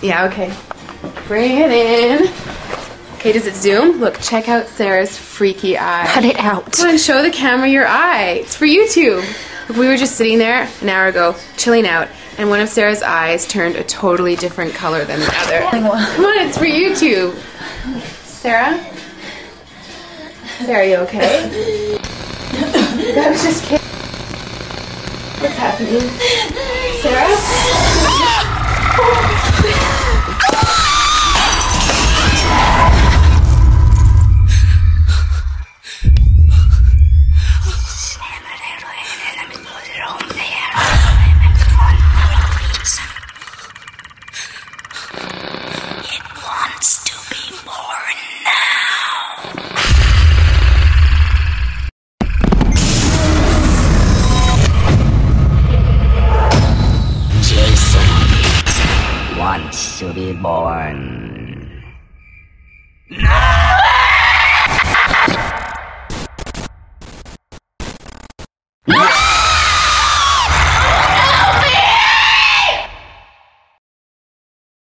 Yeah, okay. Bring it in. Okay, does it zoom? Look, check out Sarah's freaky eye. Cut it out. Come on, show the camera your eye. It's for YouTube. Look, we were just sitting there an hour ago, chilling out, and one of Sarah's eyes turned a totally different color than the other. Come on, it's for YouTube. Sarah? Sarah, are you okay? That was just kidding. What's happening? Sarah? It wants to be born now. Jason wants to be born. No!